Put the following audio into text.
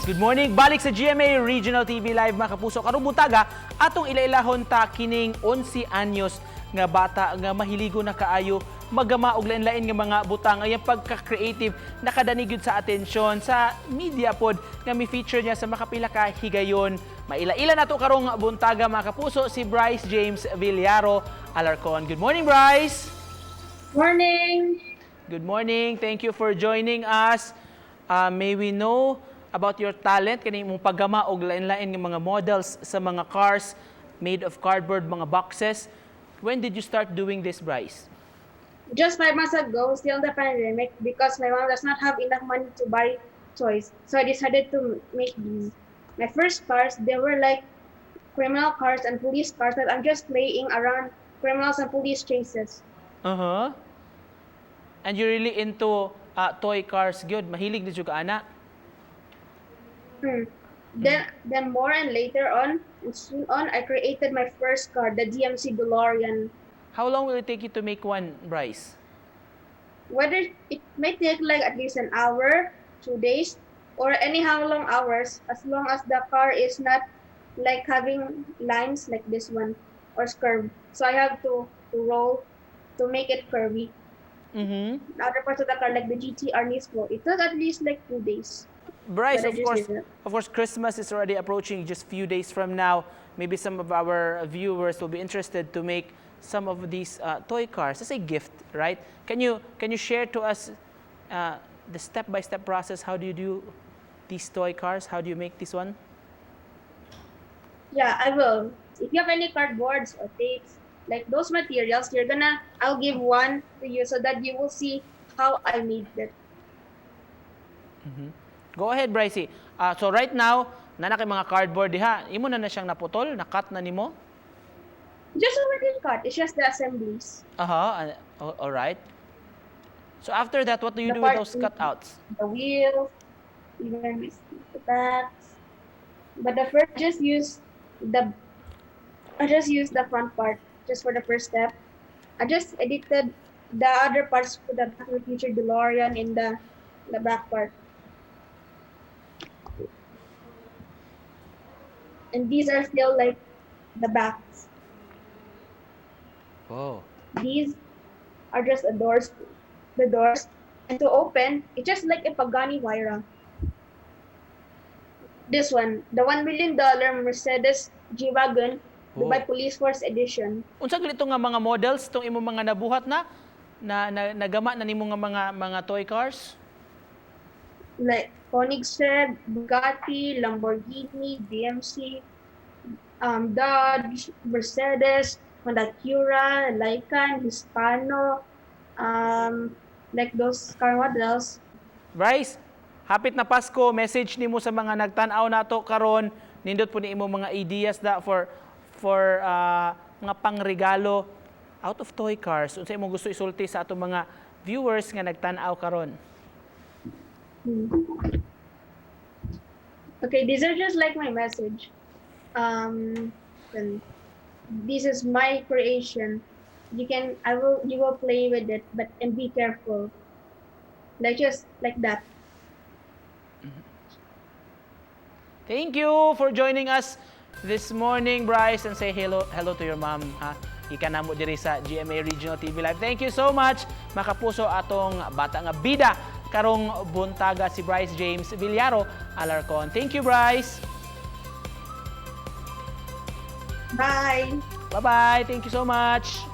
Good morning. Balik sa GMA Regional TV Live mga kapuso. Karong buntaga atong ila-ilahon ta kining 11 anyos nga bata nga mahiligo na kaayo magama og lain-lain nga mga butang. Ay pagka-creative nakadani gyud sa atensyon sa media pod nga mi-feature niya sa makapila ka higayon. Maila-ila nato karong buntaga mga kapuso si Bryce James Villaro Alarcon. Good morning, Bryce. Morning. Good morning. Thank you for joining us. May we know about your talent kani imong paggama og lain-lain nga mga models sa mga cars made of cardboard, mga boxes. When did you start doing this, Bryce? Just 5 months ago, still in the pandemic, because my mom does not have enough money to buy toys. So I decided to make these. My first cars, they were like criminal cars and police cars that I'm just playing around criminals and police chases. Uh-huh. And you're really into toy cars, gyud. Mahilig ni jud ka ana. Then more and later on, and soon on, I created my first car, the GMC DeLorean. How long will it take you to make one, Bryce? Whether it may take like at least an hour, 2 days, or anyhow long hours, as long as the car is not like having lines like this one or curved. So I have to roll to make it curvy. The other parts of the car, like the GTR Nismo, it took at least like 2 days. Bryce, of course, Christmas is already approaching just few days from now. Maybe some of our viewers will be interested to make some of these toy cars as a gift, right? Can you share to us the step-by-step process? How do you do these toy cars? How do you make this one? Yeah, I will. If you have any cardboards or tapes, like those materials, I'll give one to you so that you will see how I made it. Go ahead, Brycey. So right now, nana kay mga cardboard diha. Imo na siyang naputol, nakat na nimo? Just already cut. It's just the assemblies. All right. So after that, what do you do with those cutouts? The wheels, even the backs. But the first, I just use the front part just for the first step. I just edited the other parts for the Back to the Future DeLorean in the back part. And these are still like the backs. Oh. These are just the doors. And to open, it's just like a Pagani Huayra. This one, the $1 million Mercedes G-Wagon, Dubai Police Force Edition. Unsa galito nga mga models tong imo mga nabuhat na nagama na nimo nga mga toy cars? Like Koenigsegg, Bugatti, Lamborghini, DMC, Dodge, Mercedes, Honda Cura, Lycan, Hispano, like those car models. Bryce, hapit na Pasko, message nimo sa mga nagtan-aw nato karon, nindot po ni imo mga ideas for mga pangregalo out of toy cars. Unsa imong gusto isulti sa atong mga viewers nga nagtan-aw karon? Okay, these are just like my message. This is my creation. You will play with it, and be careful. Like just like that. Thank you for joining us this morning, Bryce, and say hello to your mom. Ikanamo diri sa GMA Regional TV Live. Thank you so much, makapuso atong bata nga bida karong buntaga si Bryce James Villaro Alarcon. Thank you, Bryce. Bye. Bye-bye. Thank you so much.